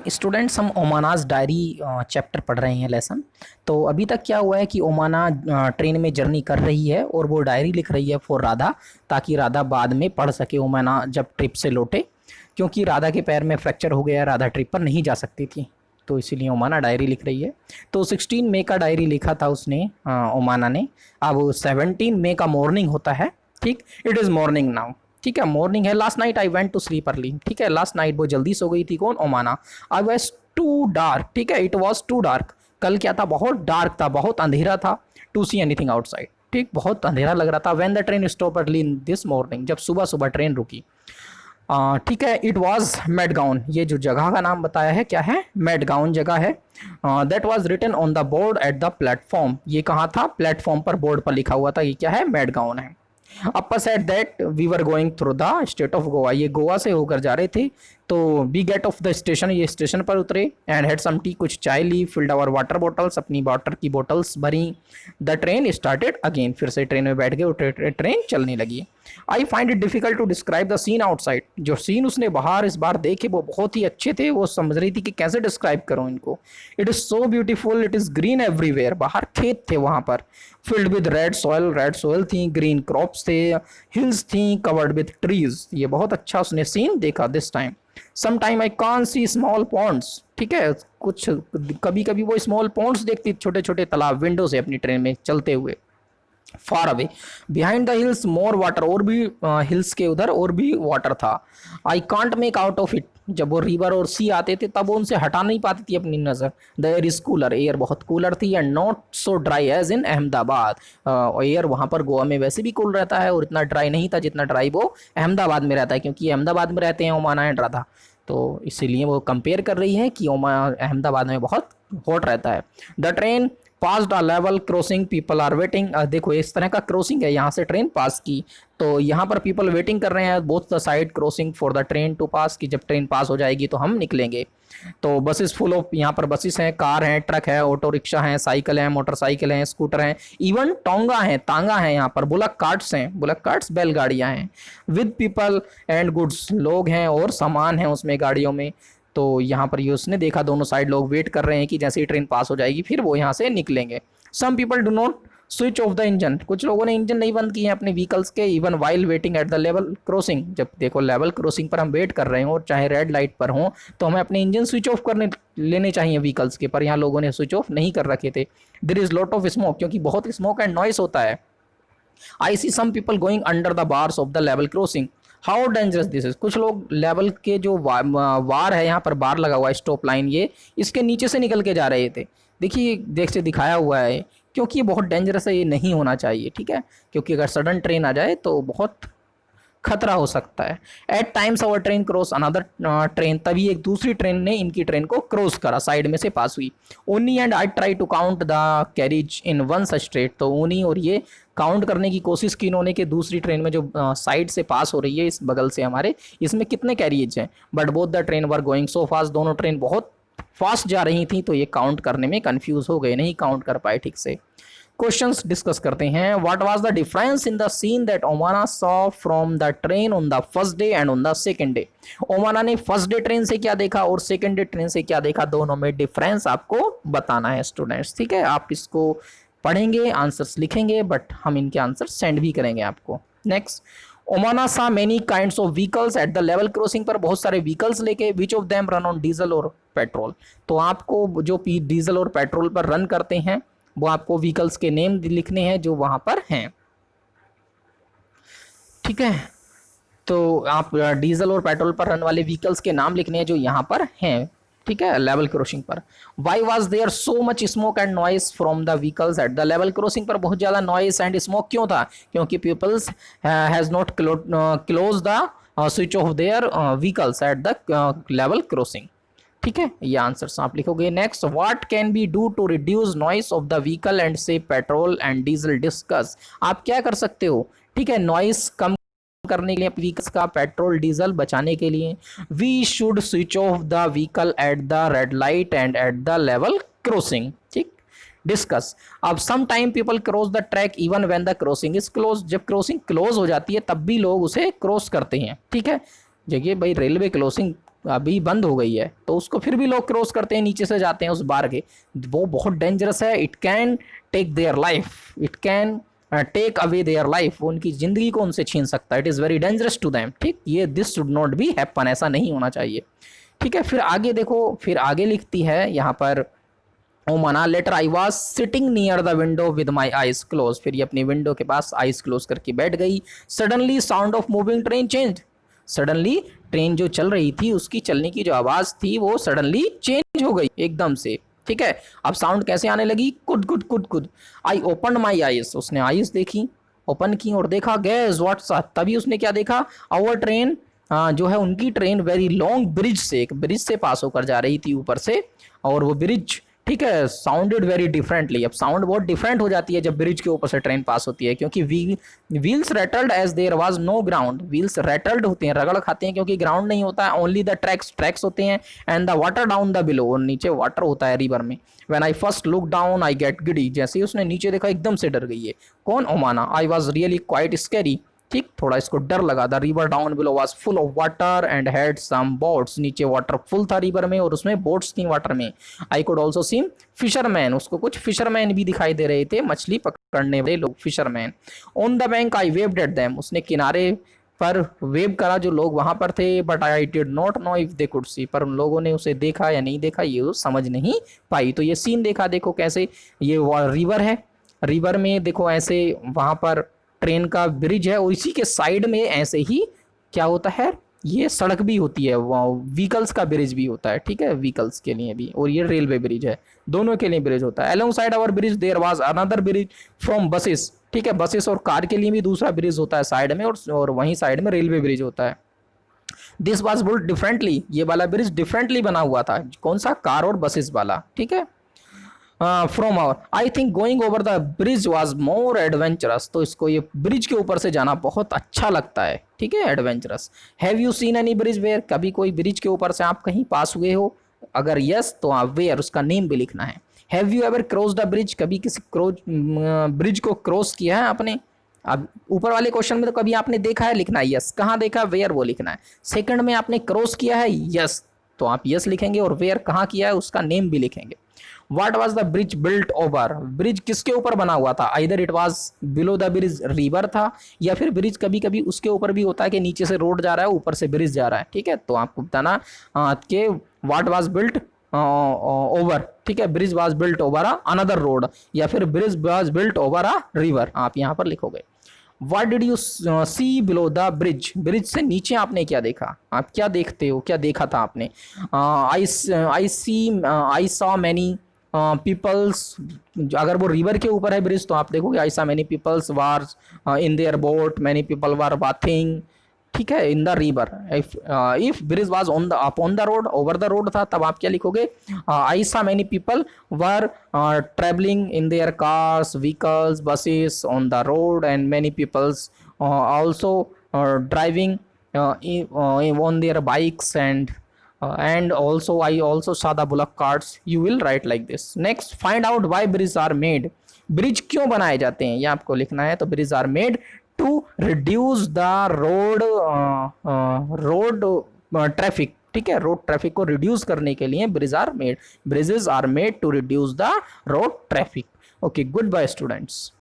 Students, हम ओमानास diary chapter पढ़ रहे हैं लेसन। तो अभी तक क्या हुआ है कि ओमाना ट्रेन में जर्नी कर रही है और वो डायरी लिख रही है फॉर राधा, ताकि राधा बाद में पढ़ सके ओमाना जब ट्रिप से लौटे, क्योंकि राधा के पैर में फ्रैक्चर हो गया, राधा ट्रिप पर नहीं जा सकती थी, तो इसीलिए ओमाना डायरी लिख रही है। तो 16 मई का डायरी लिखा था उसने, ओमाना ने। अब 17 मई का मॉर्निंग होता है, ठीक। इट इज़ मॉर्निंग नाउ, ठीक है, मॉर्निंग है। Last night I went to sleep early, ठीक है, लास्ट नाइट वो जल्दी सो गई थी। कौन? Omana. I was to dark, ठीक है, इट वॉज टू डार्क। कल क्या था? बहुत डार्क था, बहुत अंधेरा था। टू सी एनीथिंग आउटसाइड, ठीक, बहुत अंधेरा लग रहा था। When the train stop early in this morning, जब सुबह सुबह ट्रेन रुकी, ठीक है। इट वॉज मेडगाउन, ये जो जगह का नाम बताया है क्या है? मेडगाउन जगह है। That was written on the board at the platform, ये कहाँ था? प्लेटफॉर्म पर, बोर्ड पर लिखा हुआ था, ये क्या है? मेडगाउन है। अपर said that we were going through the state of Goa, ये गोवा से होकर जा रहे थे। तो we get off the station, ये स्टेशन पर उतरे। एंड हैड सम टी, कुछ चाय ली। फिल्ड आवर वाटर बॉटल्स, अपनी वाटर की बोटल्स भरी। द ट्रेन स्टार्टेड अगेन, फिर से ट्रेन में बैठ गए, ट्रेन चलने लगी। I find it difficult to describe the scene outside, जो सीन उसने बाहर इस बार देखे वो बहुत ही अच्छे थे। वो समझ रही थी कि कैसे डिस्क्राइब करूं इनको। It is so beautiful, it is green everywhere, बाहर खेत थे वहां पर, फिल्ड विद रेड सॉइल थी, ग्रीन क्रॉप्स थे, हिल्स थी कवर्ड विद ट्रीज। ये बहुत अच्छा उसने सीन देखा this time. Some time I can see small ponds, ठीक है, कुछ कभी कभी वो स्मॉल पॉन्ड्स देखती, छोटे छोटे तालाब, विंडो से अपनी ट्रेन में चलते हुए। Far away behind the hills more water, और भी हिल्स के उधर और भी वाटर था। I can't make out of it, जब वो रिवर और सी आते थे तब वो उनसे हटा नहीं पाती थी अपनी नज़र। The air is cooler, air बहुत कूलर थी। And not so dry as in Ahmedabad, air वहाँ पर गोवा में वैसे भी कूल रहता है और इतना ड्राई नहीं था जितना ड्राई वो अहमदाबाद में रहता है, क्योंकि अहमदाबाद में रहते हैं ओमाना एंड राधा। तो इसीलिए वो कंपेयर कर रही है कि अहमदाबाद में बहुत हॉट रहता है। The train passed a level crossing, people are waiting. देखो इस तरह का क्रॉसिंग है, यहाँ से ट्रेन पास की, तो यहाँ पर पीपल वेटिंग कर रहे हैं both the side crossing for the train to pass, कि जब ट्रेन पास हो जाएगी तो हम निकलेंगे। तो बसेस फुल ऑफ, यहाँ पर बसेस हैं, कार हैं, ट्रक है, ऑटो रिक्शा हैं, साइकिल हैं, मोटरसाइकिल हैं, स्कूटर हैं, इवन टोंगा हैं, तांगा हैं, यहाँ पर बुलक कार्ट्स हैं, बुलक कार्ट्स बैलगाड़ियाँ हैं। विद पीपल एंड गुड्स, लोग हैं और सामान हैं उसमें गाड़ियों में। तो यहाँ पर ये उसने देखा, दोनों साइड लोग वेट कर रहे हैं कि जैसे ही ट्रेन पास हो जाएगी फिर वो यहाँ से निकलेंगे। Some people do not switch off the engine, कुछ लोगों ने इंजन नहीं बंद किए हैं अपने व्हीकल्स के। Even while waiting eight the level crossing, जब देखो लेवल क्रॉसिंग पर हम वेट कर रहे हो और चाहे रेड लाइट पर हो तो हमें अपने इंजन स्विच ऑफ करने लेने चाहिए व्हीकल्स के, पर यहाँ लोगों ने स्विच ऑफ नहीं कर रखे थे। There is lot of smoke, क्योंकि बहुत स्मोक एंड नॉइस होता है। I see some people going under the bars of the level crossing, how dangerous this is. कुछ लोग लेवल के जो वार है, यहाँ पर बार लगा हुआ है, स्टॉप लाइन, ये इसके नीचे से निकल के जा रहे थे। देखिए देख से दिखाया हुआ है, क्योंकि ये बहुत डेंजरस है, ये नहीं होना चाहिए, ठीक है, क्योंकि अगर सडन ट्रेन आ जाए तो बहुत खतरा हो सकता है। At times our train cross another train, तभी एक दूसरी ट्रेन ने इनकी ट्रेन को क्रॉस करा, साइड में से पास हुई। ओनी and I try to count the carriage in one such straight, तो ओनी और ये काउंट करने की कोशिश की इन्होंने कि दूसरी ट्रेन में जो साइड से पास हो रही है इस बगल से हमारे, इसमें कितने कैरियज हैं। But both the train were going so fast, दोनों ट्रेन बहुत फास्ट जा रही थी, तो ये काउंट करने में कंफ्यूज हो गए, नहीं काउंट कर पाए ठीक से। क्वेश्चंस डिस्कस करते हैं। What was the difference in the scene that Omana saw from the train on the first day and on the second day. Omana ने फर्स्ट डे ट्रेन से क्या देखा और सेकंड डे ट्रेन से क्या देखा, दोनों में डिफरेंस आपको बताना है स्टूडेंट्स, ठीक है। आप इसको पढ़ेंगे, आंसर्स लिखेंगे, बट हम इनके आंसर सेंड भी करेंगे आपको। नेक्स्ट, ओमाना सा many kinds of vehicles at the level crossing, पर बहुत सारे व्हीकल्स लेके, which of them run on diesel और पेट्रोल। तो आपको जो डीजल और पेट्रोल पर रन करते हैं वो आपको व्हीकल्स के नेम लिखने हैं जो वहां पर हैं, ठीक है। तो आप डीजल और पेट्रोल पर रन वाले व्हीकल्स के नाम लिखने हैं जो यहाँ पर हैं, ठीक है, लेवल क्रॉसिंग पर। Why was there so much smoke and noise from the vehicles at the level crossing, पर बहुत ज्यादा नॉइस एंड स्मोक क्यों था, क्योंकि peoples has not close the switch off their vehicles at the level crossing, ठीक है, ये answers आप लिखोगे। Next, what can be do to reduce noise of the vehicle and save petrol and diesel, discuss. आप क्या कर सकते हो, ठीक है, नॉइस कम करने के लिए, व्हीकल्स का पेट्रोल डीजल बचाने के लिए। We should switch off the vehicle at the red light and at the level crossing, ठीक। डिस्कस, अब some time people cross the track even when the crossing is close, जब crossing close हो जाती है तब भी लोग उसे क्रॉस करते हैं, ठीक है। देखिए भाई रेलवे क्रॉसिंग अभी बंद हो गई है, तो उसको फिर भी लोग क्रॉस करते हैं, नीचे से जाते हैं उस बार के। वो बहुत डेंजरस है, it can take their life, it can take away their life, वो उनकी जिंदगी को उनसे छीन सकता है। It is very dangerous to them, ठीक, ये this should not be happen, ऐसा नहीं होना चाहिए। ठीक है, फिर आगे देखो, फिर आगे लिखती है यहाँ पर Omana, later I was sitting near the window with my eyes close, फिर ये अपनी विंडो के पास आइज क्लोज करके बैठ गई। Suddenly sound of moving train change, suddenly train जो चल रही थी उसकी चलने की जो आवाज थी वो सडनली चेंज हो गई एकदम से। ठीक है, अब साउंड कैसे आने लगी, कुद कुद कुद कुद। आई ओपन माई आइज, उसने आइज देखी, ओपन की और देखा, गैस व्हाट्स, तभी उसने क्या देखा, आवर ट्रेन, जो है उनकी ट्रेन वेरी लॉन्ग ब्रिज से, एक ब्रिज से पास होकर जा रही थी ऊपर से, और वो ब्रिज, ठीक है, साउंडेड वेरी डिफरेंटली। अब साउंड बहुत डिफरेंट हो जाती है जब ब्रिज के ऊपर से ट्रेन पास होती है, क्योंकि wheels rattled as there was no ground, wheels rattled होते हैं, रगड़ खाते हैं क्योंकि ग्राउंड नहीं होता है, ओनली द ट्रैक्स, ट्रैक्स होते हैं, and the water down the below, और नीचे वाटर होता है रिवर में। When I first look down I get giddy, जैसे ही उसने नीचे देखा एकदम से डर गई है। कौन, Omana. I was really quite scary, ठीक, थोड़ा इसको डर लगा। The river down below was full of water and had some boats, नीचे वाटर फुल था रिवर में और उसमें बोट्स थी वाटर में। I could also see fisherman, उसको कुछ फिशरमैन भी दिखाई दे रहे थे, मछली पकड़ने वाले लोग, fisherman. On the bank I waived at them, उसने किनारे पर वेव करा जो लोग वहां पर थे, but I did not know if they could see, पर उन लोगों ने उसे देखा या नहीं देखा ये समझ नहीं पाई। तो ये सीन देखा, देखो कैसे ये रिवर है, रिवर में देखो ऐसे वहां पर ट्रेन का ब्रिज है और इसी के साइड में ऐसे ही क्या होता है, ये सड़क भी होती है, व्हीकल्स का ब्रिज भी होता है, ठीक है, व्हीकल्स के लिए भी, और ये रेलवे ब्रिज है, दोनों के लिए ब्रिज होता है। Along side our bridge there was another bridge from buses, ठीक है, बसेस और कार के लिए भी दूसरा ब्रिज होता है साइड में, और वहीं साइड में रेलवे ब्रिज होता है। दिस वाज बुल्ट डिफरेंटली, ये वाला ब्रिज डिफरेंटली बना हुआ था, कौन सा, कार और बसेस वाला, ठीक है। From our, I think going over the bridge was more adventurous, तो इसको ये ब्रिज के ऊपर से जाना बहुत अच्छा लगता है, ठीक है, adventurous. Have you seen any bridge where, कभी कोई ब्रिज के ऊपर से आप कहीं पास हुए हो, अगर यस तो आप वेयर उसका नेम भी लिखना है। Have you ever cross the bridge, कभी किसी ब्रिज को क्रॉस किया है आपने। अब ऊपर वाले क्वेश्चन में तो कभी आपने देखा है, लिखना है यस, कहाँ देखा, वेयर वो लिखना है। सेकंड में आपने क्रॉस किया है, यस, तो आप यस लिखेंगे, और वेयर कहाँ किया है उसका नेम भी लिखेंगे। What was the bridge built over, bridge किसके ऊपर बना हुआ था, either it was below the bridge, river था, या फिर ब्रिज कभी कभी उसके ऊपर भी होता है कि नीचे से रोड जा रहा है ऊपर से ब्रिज जा रहा है, ठीक है, तो आपको बताना कि व्हाट वाज बिल्ट ओवर, ठीक है, bridge was built over another road, या फिर bridge was built over a river, आप यहाँ पर लिखोगे। What did you see below the bridge, bridge से नीचे आपने क्या देखा, आप क्या देखते हो, क्या देखा था आपने। आई सॉ मैनी पीपल्स, अगर वो रिवर के ऊपर है ब्रिज तो आप देखोगे I saw many peoples were in their boat, many people were bathing, ठीक है, in the river. If bridge was on the upon the road, over the road था, तब आप क्या लिखोगे, I saw many people were travelling in their cars, vehicles, buses on the road, and many peoples also driving on their bikes, and also I also saw the bullock carts, you will write like this. Next, find out why bridges are made, bridge क्यों बनाए जाते हैं ये आपको लिखना है। तो bridge are made to reduce the road traffic, ठीक है, रोड ट्रैफिक को रिड्यूस करने के लिए bridge are made, bridges are made to reduce the road traffic. Okay, goodbye students.